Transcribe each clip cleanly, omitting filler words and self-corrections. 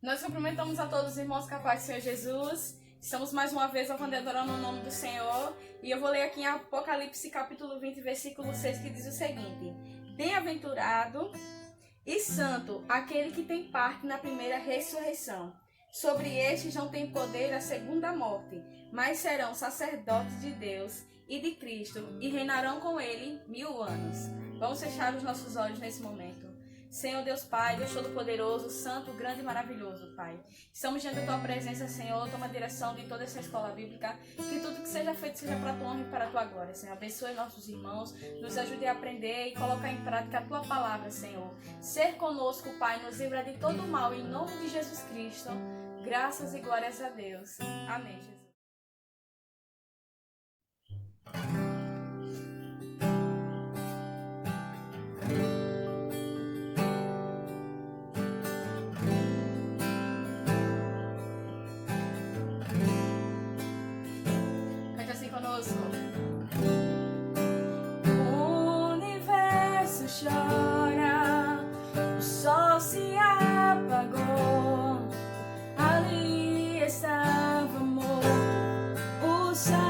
Nós cumprimentamos a todos os irmãos com a paz do Senhor Jesus. Estamos mais uma vez adorando o nome do Senhor. E eu vou ler aqui em Apocalipse capítulo 20, versículo 6, que diz o seguinte: Bem-aventurado e santo aquele que tem parte na primeira ressurreição. Sobre estes não tem poder a segunda morte, mas serão sacerdotes de Deus e de Cristo e reinarão com ele 1000 anos. Vamos fechar os nossos olhos nesse momento. Senhor Deus Pai, Deus Todo-Poderoso, Santo, Grande e Maravilhoso, Pai. Estamos diante da Tua presença, Senhor. Toma a direção de toda essa escola bíblica. Que tudo que seja feito seja para a Tua honra e para a Tua glória, Senhor. Abençoe nossos irmãos, nos ajude a aprender e colocar em prática a Tua palavra, Senhor. Ser conosco, Pai, nos livra de todo o mal, em nome de Jesus Cristo. Graças e glórias a Deus. Amém, Jesus. Cante assim conosco. O universo chora, o sol se apagou. Ali estava amor, o Salvador.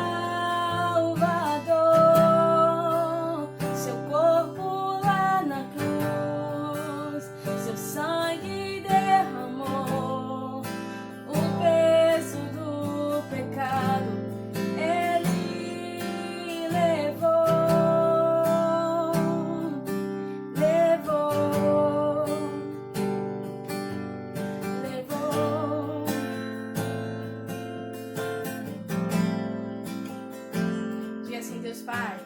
Seu corpo lá na cruz, seu sangue derramou. O peso do pecado ele levou. Diga assim, Deus Pai.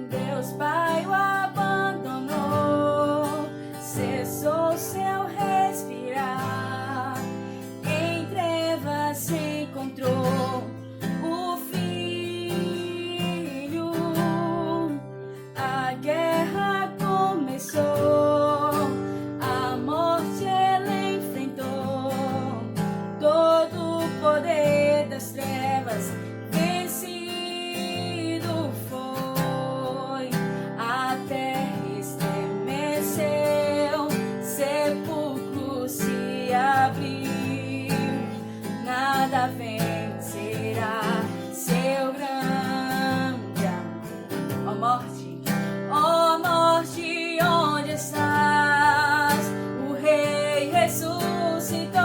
Deus Pai o abandonou, cessou seu respirar. Em trevas se encontrou o Filho. A guerra começou, a morte ele enfrentou. Todo o poder das trevas vencido foi. A terra estremeceu, sepulcro se abriu. Nada vencerá seu grande amor. Ó morte, onde estás? O Rei ressuscitou.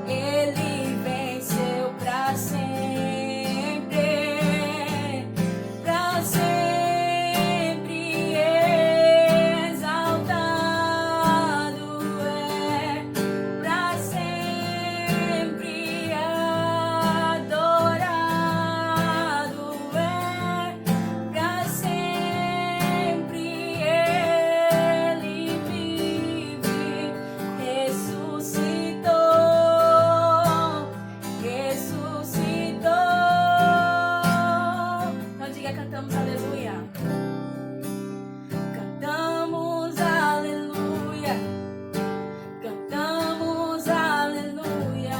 Ele venceu para sempre, exaltado é, para sempre adorado é, para sempre ele vive, ressuscitou. Então diga, cantamos aleluia. Cantamos aleluia. Cantamos aleluia.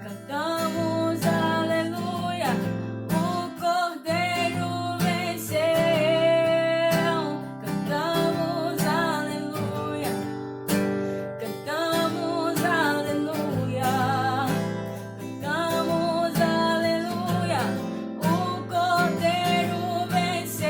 Cantamos aleluia. O Cordeiro venceu. Cantamos aleluia. Cantamos aleluia. Cantamos aleluia. O Cordeiro venceu.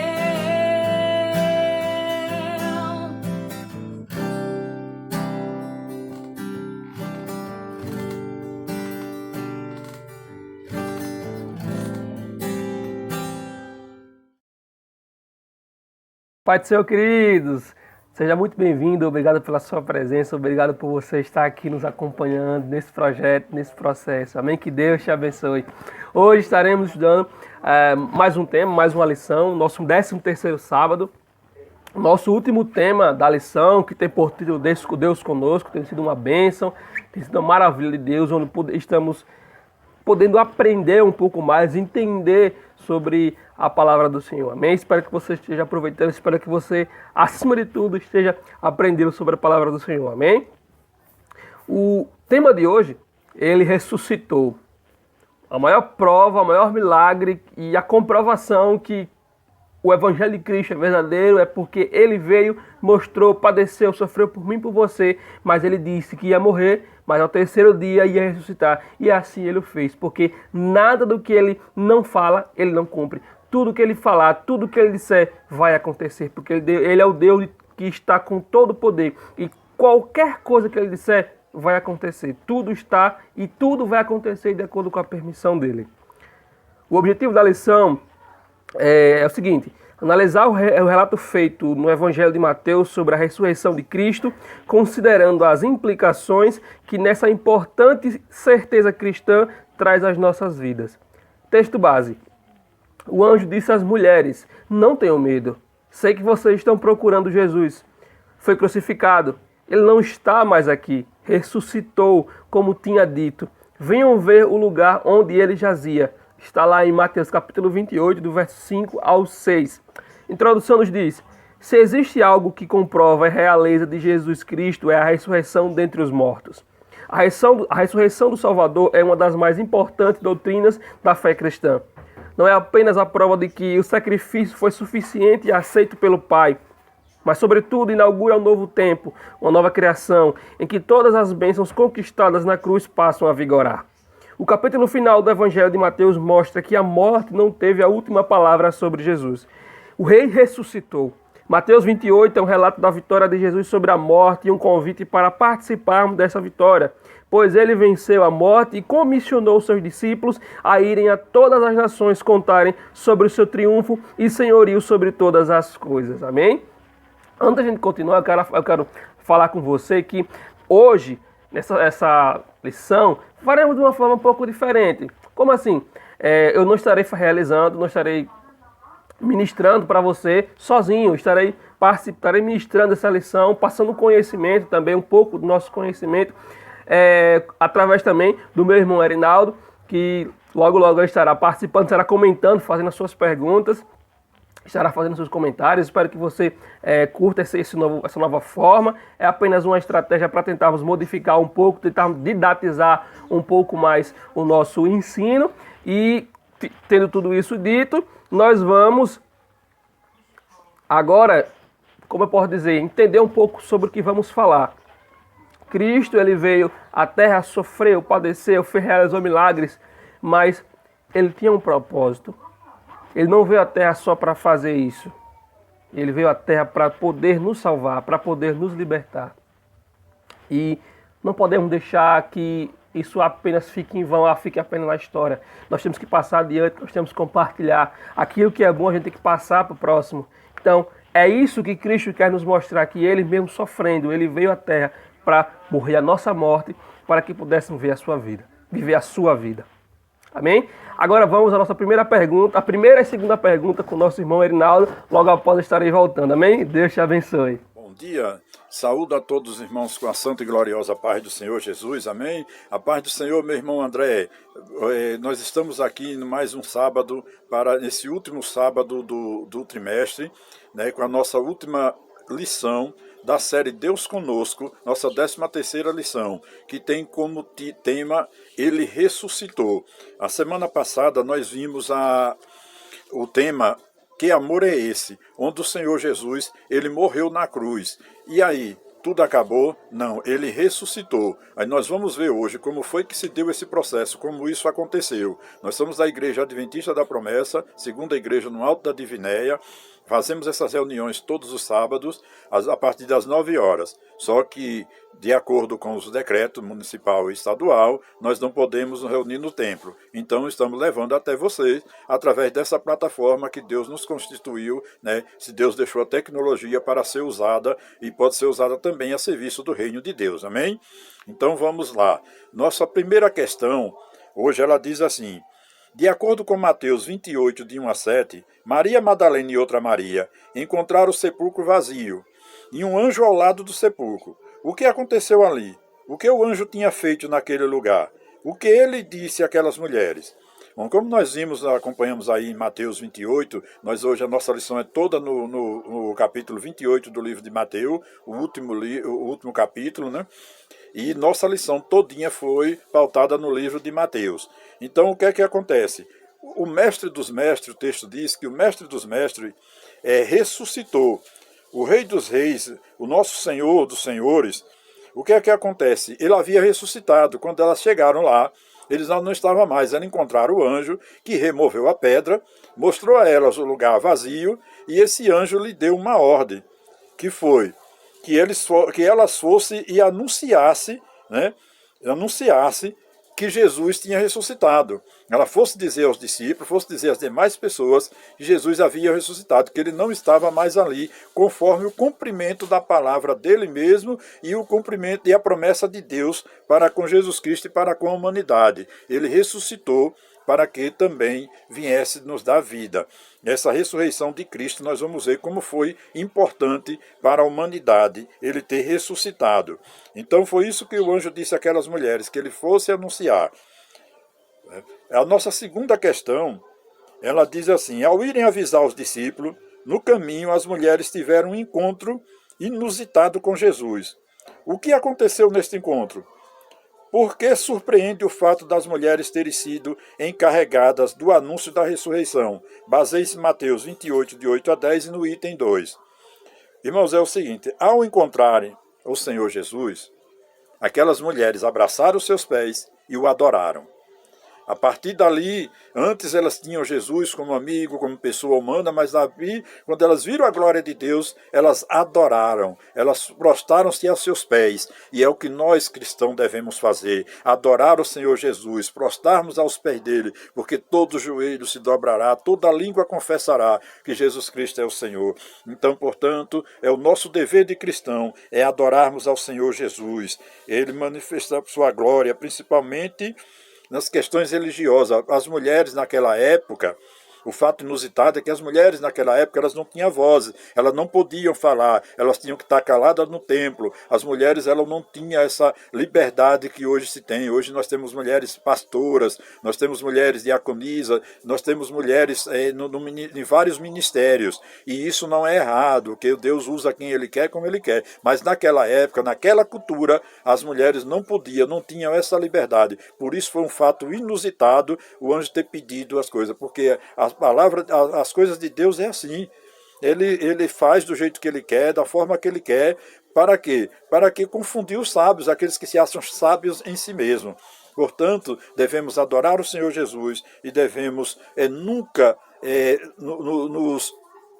Pai do Senhor, queridos, seja muito bem-vindo, obrigado pela sua presença, obrigado por você estar aqui nos acompanhando nesse projeto, nesse processo, amém? Que Deus te abençoe. Hoje estaremos estudando mais um tema, mais uma lição, nosso 13º sábado, nosso último tema da lição, que tem por título Deus Conosco, tem sido uma bênção, tem sido uma maravilha de Deus, onde estamos podendo aprender um pouco mais, entender sobre a palavra do Senhor. Amém? Espero que você esteja aproveitando, espero que você, acima de tudo, esteja aprendendo sobre a palavra do Senhor. Amém? O tema de hoje, ele ressuscitou. A maior prova, o maior milagre e a comprovação que o Evangelho de Cristo é verdadeiro, é porque ele veio, mostrou, padeceu, sofreu por mim e por você, mas ele disse que ia morrer, mas ao terceiro dia ia ressuscitar. E assim ele o fez, porque nada do que ele não fala, ele não cumpre. Tudo que ele falar, tudo que ele disser, vai acontecer, porque ele é o Deus que está com todo o poder. E qualquer coisa que ele disser, vai acontecer. Tudo está e tudo vai acontecer de acordo com a permissão dele. O objetivo da lição é o seguinte: analisar o relato feito no Evangelho de Mateus sobre a ressurreição de Cristo, considerando as implicações que nessa importante certeza cristã traz às nossas vidas. Texto base. O anjo disse às mulheres: não tenham medo, sei que vocês estão procurando Jesus. Foi crucificado, ele não está mais aqui, ressuscitou, como tinha dito. Venham ver o lugar onde ele jazia. Está lá em Mateus capítulo 28, do verso 5 ao 6. Introdução nos diz: se existe algo que comprova a realeza de Jesus Cristo, é a ressurreição dentre os mortos. A ressurreição do Salvador é uma das mais importantes doutrinas da fé cristã. Não é apenas a prova de que o sacrifício foi suficiente e aceito pelo Pai, mas, sobretudo, inaugura um novo tempo, uma nova criação, em que todas as bênçãos conquistadas na cruz passam a vigorar. O capítulo final do Evangelho de Mateus mostra que a morte não teve a última palavra sobre Jesus. O rei ressuscitou. Mateus 28 é um relato da vitória de Jesus sobre a morte e um convite para participarmos dessa vitória, pois ele venceu a morte e comissionou seus discípulos a irem a todas as nações contarem sobre o seu triunfo e senhorio sobre todas as coisas. Amém? Antes da gente continuar, eu quero falar com você que hoje, nessa lição, faremos de uma forma um pouco diferente. Como assim? Eu não estarei realizando, não estarei ministrando para você sozinho, estarei ministrando essa lição, passando conhecimento também, um pouco do nosso conhecimento, através também do meu irmão Erinaldo, que logo ele estará participando, estará comentando, fazendo as suas perguntas, estará fazendo seus comentários. Espero que você curta essa nova forma. É apenas uma estratégia para tentarmos modificar um pouco, tentarmos didatizar um pouco mais o nosso ensino. E tendo tudo isso dito, nós vamos agora, como eu posso dizer, entender um pouco sobre o que vamos falar. Cristo, ele veio à terra, sofreu, padeceu, realizou milagres, mas ele tinha um propósito. Ele não veio à terra só para fazer isso. Ele veio à terra para poder nos salvar, para poder nos libertar. E não podemos deixar que isso apenas fique em vão, fique apenas na história. Nós temos que passar adiante, nós temos que compartilhar. Aquilo que é bom a gente tem que passar para o próximo. Então, é isso que Cristo quer nos mostrar, que ele mesmo sofrendo, ele veio à terra para morrer a nossa morte, para que pudéssemos ver a sua vida, viver a sua vida. Amém? Agora vamos à nossa primeira pergunta, a primeira e segunda pergunta com o nosso irmão Erinaldo, logo após estarei voltando. Amém? Deus te abençoe. Bom dia, saúdo a todos os irmãos com a santa e gloriosa paz do Senhor Jesus, amém? A paz do Senhor, meu irmão André. Nós estamos aqui em mais um sábado, para esse último sábado do trimestre, né, com a nossa última lição da série Deus Conosco, nossa 13ª lição, que tem como tema Ele Ressuscitou. A semana passada nós vimos o tema Que Amor é Esse? Onde o Senhor Jesus, ele morreu na cruz. E aí, tudo acabou? Não, ele ressuscitou. Aí nós vamos ver hoje como foi que se deu esse processo, como isso aconteceu. Nós somos da Igreja Adventista da Promessa, segunda igreja no Alto da Divinéia. Fazemos essas reuniões todos os sábados, a partir das 9 horas. Só que, de acordo com os decretos municipal e estadual, nós não podemos nos reunir no templo. Então, estamos levando até vocês, através dessa plataforma que Deus nos constituiu, né? Se Deus deixou a tecnologia para ser usada, e pode ser usada também a serviço do reino de Deus. Amém? Então, vamos lá. Nossa primeira questão, hoje ela diz assim: de acordo com Mateus 28, de 1 a 7, Maria Madalena e outra Maria encontraram o sepulcro vazio e um anjo ao lado do sepulcro. O que aconteceu ali? O que o anjo tinha feito naquele lugar? O que ele disse àquelas mulheres? Bom, como nós vimos, acompanhamos aí em Mateus 28, hoje a nossa lição é toda no capítulo 28 do livro de Mateus, o último capítulo, né? E nossa lição todinha foi pautada no livro de Mateus. Então, o que é que acontece? o mestre dos mestres, o texto diz que o mestre dos mestres ressuscitou. O Rei dos Reis, o nosso Senhor dos Senhores, o que é que acontece? Ele havia ressuscitado. Quando elas chegaram lá, eles não estavam mais. Elas encontraram o anjo que removeu a pedra, mostrou a elas o lugar vazio, e esse anjo lhe deu uma ordem, que foi que elas fossem e anunciassem, né? Anunciasse que Jesus tinha ressuscitado. Ela fosse dizer aos discípulos, fosse dizer às demais pessoas que Jesus havia ressuscitado, que ele não estava mais ali, conforme o cumprimento da palavra dele mesmo e o cumprimento e a promessa de Deus para com Jesus Cristo e para com a humanidade. Ele ressuscitou para que também viesse nos dar vida. Essa ressurreição de Cristo, nós vamos ver como foi importante para a humanidade ele ter ressuscitado. Então foi isso que o anjo disse àquelas mulheres, que ele fosse anunciar. A nossa segunda questão, ela diz assim: ao irem avisar os discípulos, no caminho as mulheres tiveram um encontro inusitado com Jesus. O que aconteceu neste encontro? Por que surpreende o fato das mulheres terem sido encarregadas do anúncio da ressurreição? Baseie-se em Mateus 28, de 8 a 10 e no item 2. Irmãos, é o seguinte: ao encontrarem o Senhor Jesus, aquelas mulheres abraçaram os seus pés e o adoraram. A partir dali, antes elas tinham Jesus como amigo, como pessoa humana, mas ali, quando elas viram a glória de Deus, elas adoraram, elas prostraram-se aos seus pés. E é o que nós cristãos devemos fazer: adorar o Senhor Jesus, prostrarmos aos pés dele, porque todo joelho se dobrará, toda língua confessará que Jesus Cristo é o Senhor. Então, portanto, é o nosso dever de cristão, é adorarmos ao Senhor Jesus. Ele manifesta sua glória, principalmente nas questões religiosas. As mulheres naquela época, o fato inusitado é que as mulheres naquela época elas não tinham voz, elas não podiam falar, elas tinham que estar caladas no templo. As mulheres elas não tinham essa liberdade que hoje se tem. Hoje nós temos mulheres pastoras, nós temos mulheres diaconisas, nós temos mulheres em vários ministérios. E isso não é errado, que Deus usa quem Ele quer, como Ele quer. Mas naquela época, naquela cultura, as mulheres não podiam, não tinham essa liberdade. Por isso foi um fato inusitado o anjo ter pedido as coisas, porque as coisas de Deus é assim. Ele faz do jeito que ele quer, da forma que ele quer. Para quê? Para que confundir os sábios, aqueles que se acham sábios em si mesmos. Portanto, devemos adorar o Senhor Jesus e devemos nunca nos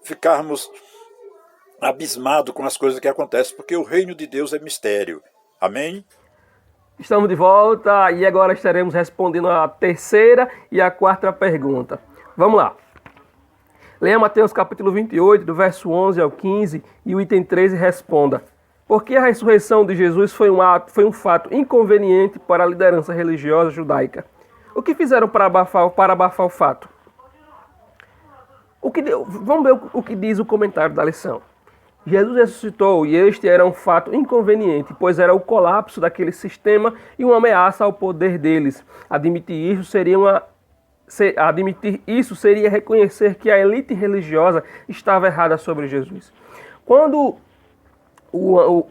ficarmos abismados com as coisas que acontecem, porque o reino de Deus é mistério. Amém? Estamos de volta e agora estaremos respondendo a terceira e a quarta pergunta. Vamos lá. Leia Mateus capítulo 28, do verso 11 ao 15, e o item 13 responda: por que a ressurreição de Jesus foi um fato inconveniente para a liderança religiosa judaica? O que fizeram para abafar o fato? Vamos ver o que diz o comentário da lição. Jesus ressuscitou e este era um fato inconveniente, pois era o colapso daquele sistema e uma ameaça ao poder deles. Admitir isso seria reconhecer que a elite religiosa estava errada sobre Jesus. Quando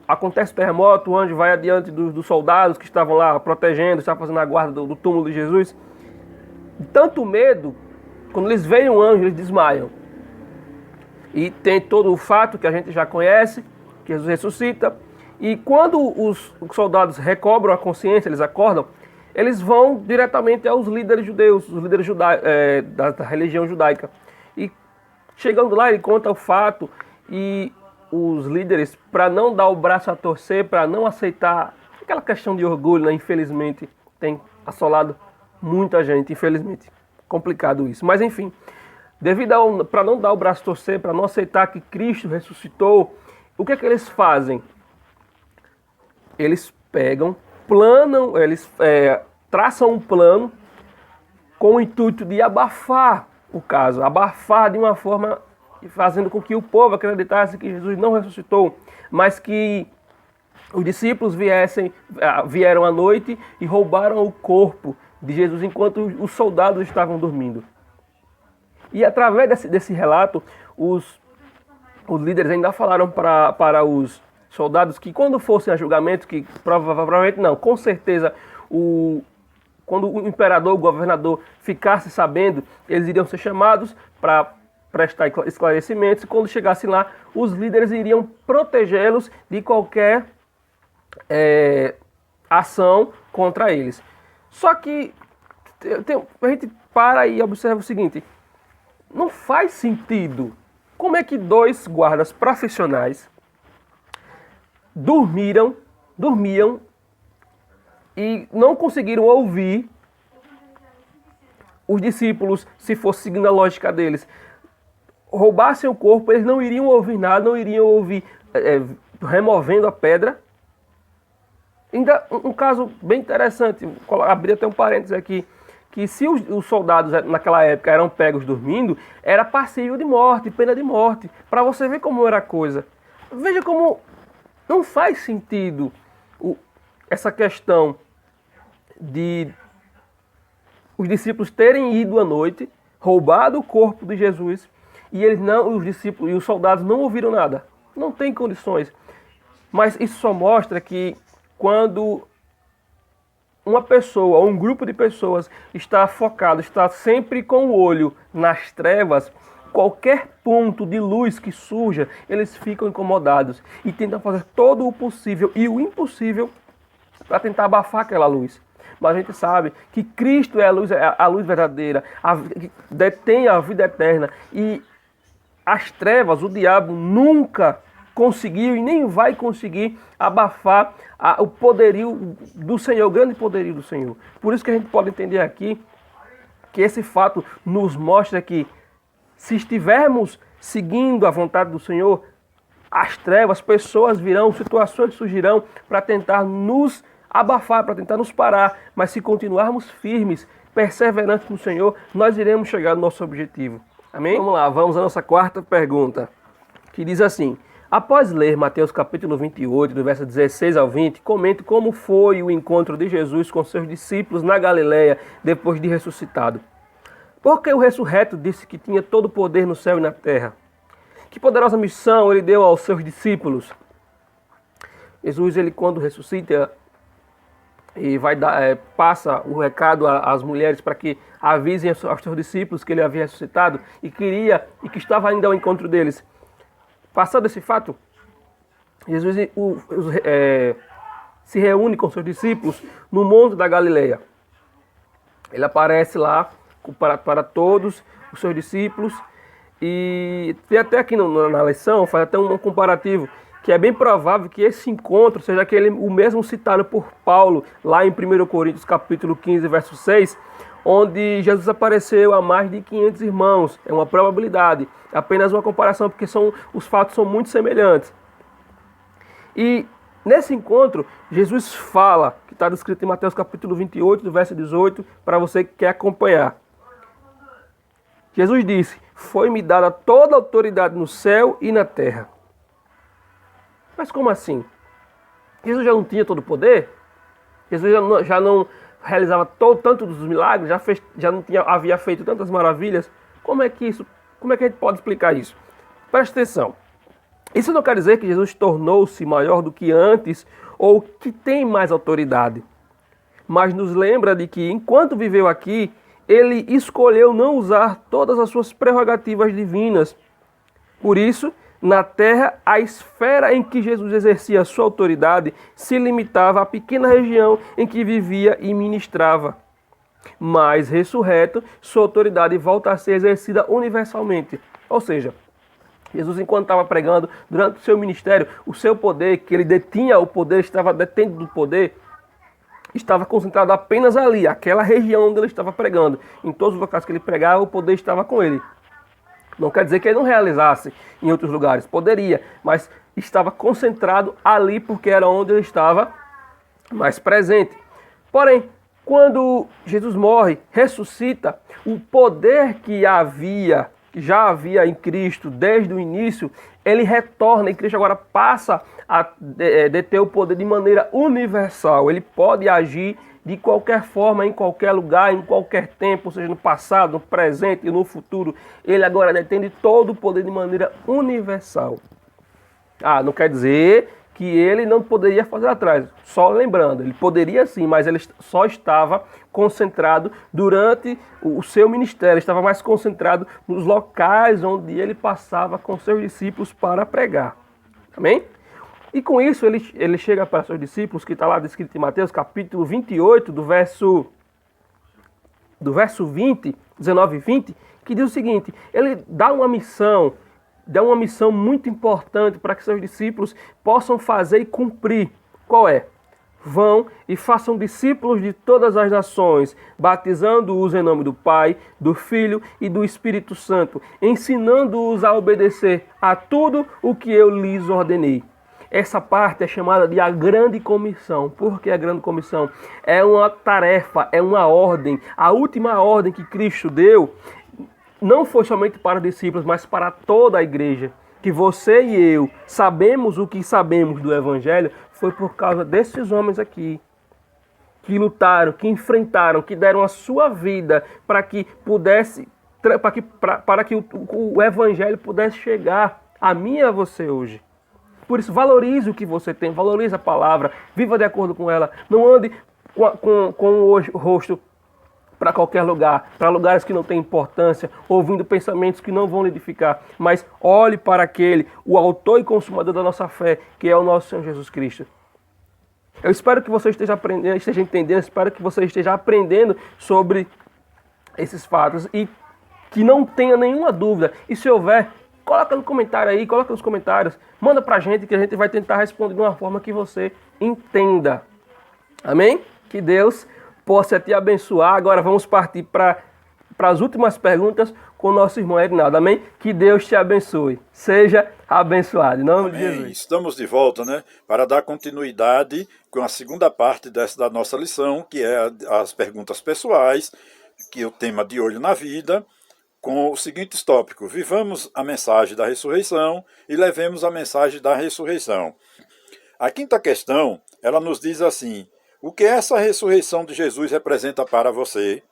acontece o terremoto, o anjo vai adiante dos soldados que estavam lá protegendo, estavam fazendo a guarda do túmulo de Jesus. Tanto medo, quando eles veem um anjo, eles desmaiam. E tem todo o fato que a gente já conhece, que Jesus ressuscita. E quando os soldados recobram a consciência, eles acordam, eles vão diretamente aos líderes judeus, os líderes da religião judaica. E chegando lá, ele conta o fato, e os líderes, para não dar o braço a torcer, para não aceitar aquela questão de orgulho, né, infelizmente, tem assolado muita gente, infelizmente. Complicado isso. Mas enfim, para não dar o braço a torcer, para não aceitar que Cristo ressuscitou, o que é que eles fazem? Eles pegam, traçam um plano com o intuito de abafar o caso, abafar de uma forma fazendo com que o povo acreditasse que Jesus não ressuscitou, mas que os discípulos vieram à noite e roubaram o corpo de Jesus enquanto os soldados estavam dormindo. E através desse relato, os líderes ainda falaram para os soldados que quando fossem a julgamento, que provavelmente não, com certeza quando o imperador, o governador ficasse sabendo, eles iriam ser chamados para prestar esclarecimentos, e quando chegassem lá, os líderes iriam protegê-los de qualquer ação contra eles. Só que a gente para e observa o seguinte: não faz sentido. Como é que 2 guardas profissionais dormiam e não conseguiram ouvir os discípulos, se fosse seguindo a lógica deles, roubassem o corpo, eles não iriam ouvir nada, não iriam ouvir removendo a pedra? Ainda um caso bem interessante, vou abrir até um parênteses aqui, que se os soldados naquela época eram pegos dormindo, era passível de morte, pena de morte, para você ver como era a coisa. Veja como não faz sentido essa questão de os discípulos terem ido à noite, roubado o corpo de Jesus, e os discípulos e os soldados não ouviram nada. Não tem condições. Mas isso só mostra que quando uma pessoa ou um grupo de pessoas está focado, está sempre com o olho nas trevas, qualquer ponto de luz que surja, eles ficam incomodados e tentam fazer todo o possível e o impossível para tentar abafar aquela luz. Mas a gente sabe que Cristo é a luz verdadeira, que detém a vida eterna, e as trevas, o diabo nunca conseguiu e nem vai conseguir abafar o poderio do Senhor, o grande poderio do Senhor. Por isso que a gente pode entender aqui que esse fato nos mostra que, se estivermos seguindo a vontade do Senhor, as trevas, pessoas virão, situações surgirão para tentar nos abafar, para tentar nos parar. Mas se continuarmos firmes, perseverantes no Senhor, nós iremos chegar no nosso objetivo. Amém? Vamos lá, vamos à nossa quarta pergunta, que diz assim: após ler Mateus capítulo 28, do verso 16 ao 20, comente como foi o encontro de Jesus com seus discípulos na Galileia depois de ressuscitado. Porque o ressurreto disse que tinha todo o poder no céu e na terra. Que poderosa missão ele deu aos seus discípulos. Jesus, ele quando ressuscita, e passa o recado às mulheres para que avisem aos seus discípulos que ele havia ressuscitado e que estava ainda ao encontro deles. Passado esse fato, Jesus se reúne com seus discípulos no Monte da Galileia. Ele aparece lá para todos os seus discípulos, e tem até aqui na lição, faz até um comparativo, que é bem provável que esse encontro seja o mesmo citado por Paulo lá em 1 Coríntios capítulo 15, verso 6, onde Jesus apareceu a mais de 500 irmãos. É uma probabilidade, apenas uma comparação, porque os fatos são muito semelhantes. E nesse encontro, Jesus fala, que está descrito em Mateus capítulo 28, do verso 18, para você que quer acompanhar. Jesus disse: foi-me dada toda a autoridade no céu e na terra. Mas como assim? Jesus já não tinha todo o poder? Jesus já não realizava tanto dos milagres? Já não havia feito tantas maravilhas? Como é que a gente pode explicar isso? Presta atenção. Isso não quer dizer que Jesus tornou-se maior do que antes ou que tem mais autoridade. Mas nos lembra de que, enquanto viveu aqui, ele escolheu não usar todas as suas prerrogativas divinas. Por isso, na terra, a esfera em que Jesus exercia a sua autoridade se limitava à pequena região em que vivia e ministrava. Mas, ressurreto, sua autoridade volta a ser exercida universalmente. Ou seja, Jesus, enquanto estava pregando, durante o seu ministério, o seu poder, que ele detinha o poder, estava detendo do poder, estava concentrado apenas ali, aquela região onde ele estava pregando. Em todos os locais que ele pregava, o poder estava com ele. Não quer dizer que ele não realizasse em outros lugares. Poderia, mas estava concentrado ali porque era onde ele estava mais presente. Porém, quando Jesus morre, ressuscita, o poder que já havia em Cristo desde o início, ele retorna, e Cristo agora passa a deter o poder de maneira universal. Ele pode agir de qualquer forma, em qualquer lugar, em qualquer tempo, seja no passado, no presente e no futuro. Ele agora detém todo o poder de maneira universal. Não quer dizer que ele não poderia fazer atrás. Só lembrando, ele poderia sim, mas ele só estava concentrado durante o seu ministério, estava mais concentrado nos locais onde ele passava com seus discípulos para pregar. Amém? E com isso ele chega para seus discípulos, que está lá descrito em Mateus capítulo 28, do verso 20, 19 e 20, que diz o seguinte: ele dá uma missão muito importante para que seus discípulos possam fazer e cumprir. Qual é? Vão e façam discípulos de todas as nações, batizando-os em nome do Pai, do Filho e do Espírito Santo, ensinando-os a obedecer a tudo o que eu lhes ordenei. Essa parte é chamada de a grande comissão. Por que a grande comissão? É uma tarefa, é uma ordem. A última ordem que Cristo deu não foi somente para os discípulos, mas para toda a igreja. Que você e eu sabemos o que sabemos do Evangelho foi por causa desses homens aqui, que lutaram, que enfrentaram, que deram a sua vida para que o Evangelho pudesse chegar a mim e a você hoje. Por isso, valorize o que você tem, valorize a palavra, viva de acordo com ela. Não ande com o rosto para qualquer lugar, para lugares que não têm importância, ouvindo pensamentos que não vão lhe edificar, mas olhe para aquele, o autor e consumador da nossa fé, que é o nosso Senhor Jesus Cristo. Eu espero que você esteja aprendendo, esteja entendendo, espero que você esteja aprendendo sobre esses fatos e que não tenha nenhuma dúvida. E se houver, coloca no comentário aí, coloca nos comentários, manda pra gente que a gente vai tentar responder de uma forma que você entenda. Amém? Que Deus possa te abençoar. Agora vamos partir para as últimas perguntas com o nosso irmão Erinaldo. Amém? Que Deus te abençoe. Seja abençoado. Em nome de Jesus. Estamos de volta, né? Para dar continuidade com a segunda parte da nossa lição, que é as perguntas pessoais, que é o tema de Olho na Vida, com os seguintes tópicos: vivamos a mensagem da ressurreição e levemos a mensagem da ressurreição. A quinta questão, ela nos diz assim: o que essa ressurreição de Jesus representa para você?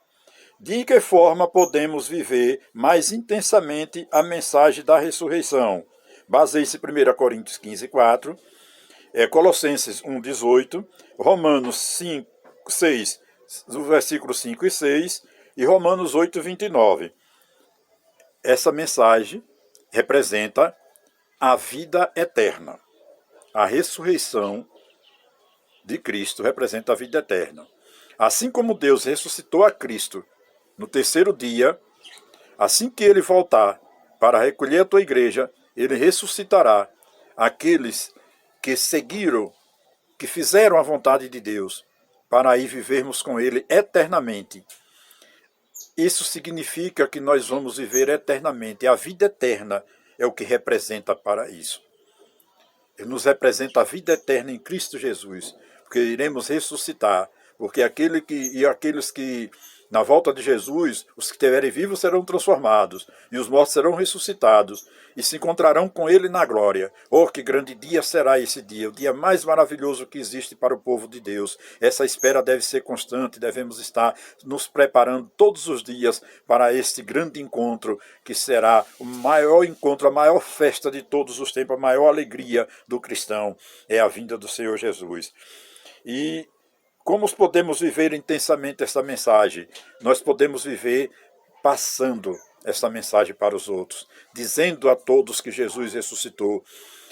De que forma podemos viver mais intensamente a mensagem da ressurreição? Baseie-se em 1 Coríntios 15:4, Colossenses 1:18, Romanos 6, versículos 5 e 6 e Romanos 8:29. Essa mensagem representa a vida eterna. A ressurreição de Cristo representa a vida eterna. Assim como Deus ressuscitou a Cristo no terceiro dia, assim que ele voltar para recolher a tua igreja, ele ressuscitará aqueles que seguiram, que fizeram a vontade de Deus, para aí vivermos com ele eternamente. Isso significa que nós vamos viver eternamente. A vida eterna é o que representa para isso. Ele nos representa a vida eterna em Cristo Jesus, porque iremos ressuscitar, porque aqueles que, na volta de Jesus, os que estiverem vivos serão transformados, e os mortos serão ressuscitados, e se encontrarão com ele na glória. Oh, que grande dia será esse dia, o dia mais maravilhoso que existe para o povo de Deus. Essa espera deve ser constante, devemos estar nos preparando todos os dias para este grande encontro, que será o maior encontro, a maior festa de todos os tempos, a maior alegria do cristão, é a vinda do Senhor Jesus. E como podemos viver intensamente essa mensagem? Nós podemos viver passando essa mensagem para os outros, dizendo a todos que Jesus ressuscitou,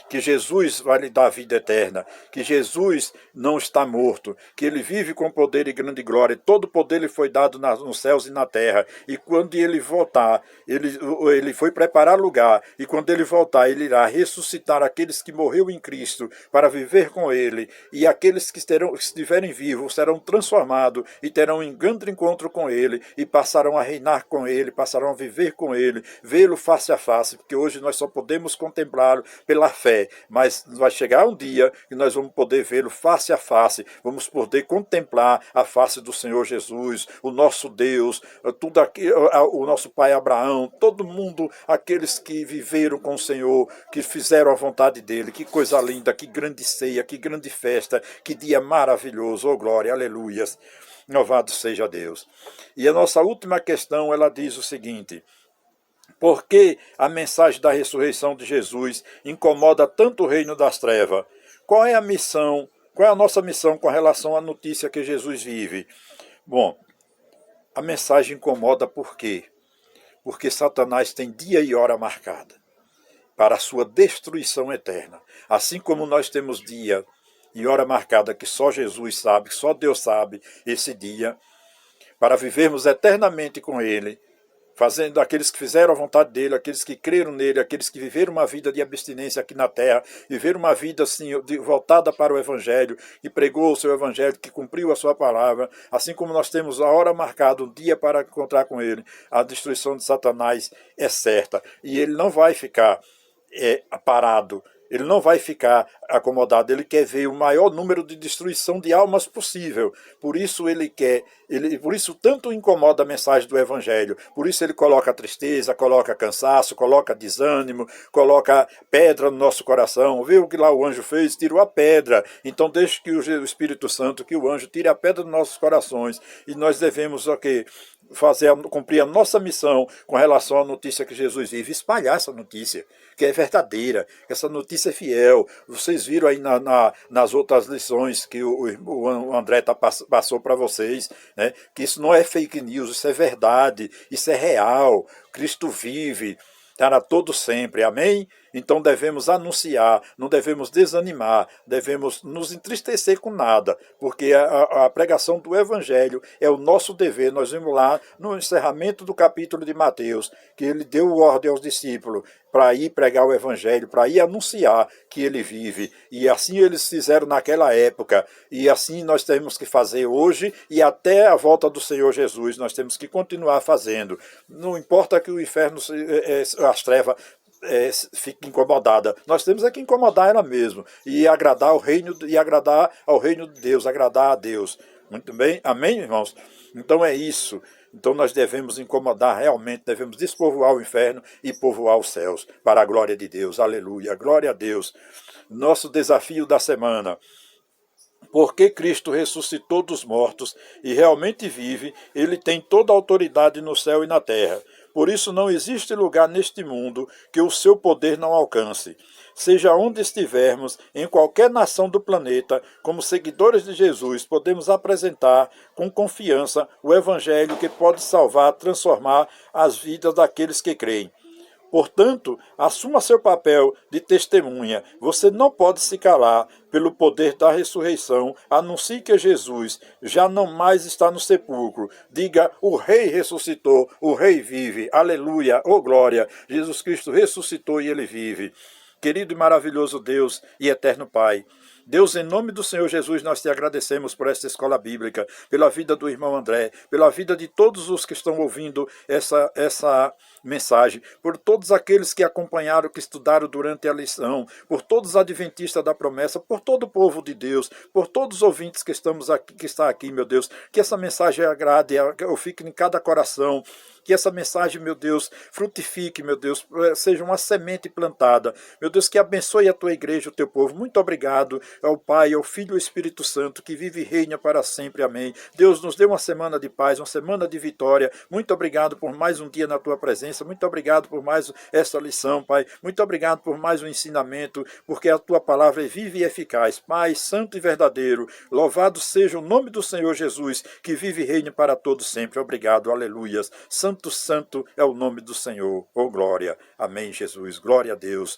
que Jesus vai lhe dar a vida eterna, que Jesus não está morto, que ele vive com poder e grande glória, todo poder lhe foi dado nos céus e na terra, e quando ele voltar, ele foi preparar lugar, e quando ele voltar, ele irá ressuscitar aqueles que morreram em Cristo, para viver com ele, e aqueles que estiverem vivos serão transformados, e terão um grande encontro com ele, e passarão a reinar com ele, passarão a viver com ele, vê-lo face a face, porque hoje nós só podemos contemplá-lo pela fé, mas vai chegar um dia que nós vamos poder vê-lo face a face, vamos poder contemplar a face do Senhor Jesus, o nosso Deus, tudo aqui, o nosso pai Abraão, todo mundo, aqueles que viveram com o Senhor, que fizeram a vontade dele. Que coisa linda, que grande ceia, que grande festa, que dia maravilhoso, oh glória, aleluias, louvado seja Deus. E a nossa última questão, ela diz o seguinte: por que a mensagem da ressurreição de Jesus incomoda tanto o reino das trevas? Qual é a missão? Qual é a nossa missão com relação à notícia que Jesus vive? Bom, a mensagem incomoda por quê? Porque Satanás tem dia e hora marcada para a sua destruição eterna. Assim como nós temos dia e hora marcada que só Jesus sabe, que só Deus sabe esse dia, para vivermos eternamente com Ele, fazendo aqueles que fizeram a vontade dele, aqueles que creram nele, aqueles que viveram uma vida de abstinência aqui na terra, viveram uma vida assim, voltada para o Evangelho, que pregou o seu Evangelho, que cumpriu a sua palavra, assim como nós temos a hora marcada, um dia para encontrar com ele, a destruição de Satanás é certa, e ele não vai ficar parado, ele não vai ficar acomodado, ele quer ver o maior número de destruição de almas possível. Por isso por isso tanto incomoda a mensagem do Evangelho. Por isso ele coloca tristeza, coloca cansaço, coloca desânimo, coloca pedra no nosso coração. Viu o que lá o anjo fez? Tirou a pedra. Então deixe que o Espírito Santo, que o anjo tire a pedra dos nossos corações. E nós devemos cumprir a nossa missão com relação à notícia que Jesus vive, espalhar essa notícia, que é verdadeira, que essa notícia é fiel. Vocês viram aí nas outras lições que o André passou para vocês, né, que isso não é fake news, isso é verdade, isso é real. Cristo vive para todo sempre, amém? Então devemos anunciar, não devemos desanimar, devemos nos entristecer com nada, porque a pregação do Evangelho é o nosso dever. Nós vimos lá no encerramento do capítulo de Mateus, que ele deu ordem aos discípulos para ir pregar o Evangelho, para ir anunciar que ele vive. E assim eles fizeram naquela época, e assim nós temos que fazer hoje e até a volta do Senhor Jesus, nós temos que continuar fazendo. Não importa que o inferno, as trevas, fique incomodada. Nós temos que incomodar ela mesmo e agradar ao reino de Deus, agradar a Deus. Muito bem? Amém, irmãos? Então é isso. Então nós devemos incomodar realmente, devemos despovoar o inferno e povoar os céus, para a glória de Deus. Aleluia, glória a Deus. Nosso desafio da semana: porque Cristo ressuscitou dos mortos e realmente vive, ele tem toda a autoridade no céu e na terra. Por isso não existe lugar neste mundo que o seu poder não alcance. Seja onde estivermos, em qualquer nação do planeta, como seguidores de Jesus, podemos apresentar com confiança o Evangelho que pode salvar, transformar as vidas daqueles que creem. Portanto, assuma seu papel de testemunha. Você não pode se calar. Pelo poder da ressurreição, anuncie que Jesus já não mais está no sepulcro. Diga: o Rei ressuscitou, o Rei vive. Aleluia, oh glória. Jesus Cristo ressuscitou e ele vive. Querido e maravilhoso Deus e eterno Pai, Deus, em nome do Senhor Jesus, nós te agradecemos por esta escola bíblica, pela vida do irmão André, pela vida de todos os que estão ouvindo essa mensagem, por todos aqueles que acompanharam, que estudaram durante a lição, por todos os adventistas da promessa, por todo o povo de Deus, por todos os ouvintes que está aqui, meu Deus, que essa mensagem agrade, eu fique em cada coração, que essa mensagem, meu Deus, frutifique, meu Deus, seja uma semente plantada. Meu Deus, que abençoe a tua igreja, o teu povo. Muito obrigado ao Pai, ao Filho e ao Espírito Santo, que vive e reina para sempre. Amém. Deus, nos dê uma semana de paz, uma semana de vitória. Muito obrigado por mais um dia na tua presença. Muito obrigado por mais essa lição, Pai. Muito obrigado por mais um ensinamento, porque a tua palavra é viva e eficaz. Pai, santo e verdadeiro, louvado seja o nome do Senhor Jesus, que vive e reina para todos sempre. Obrigado, aleluias. Santo, santo é o nome do Senhor. Oh, glória. Amém, Jesus. Glória a Deus.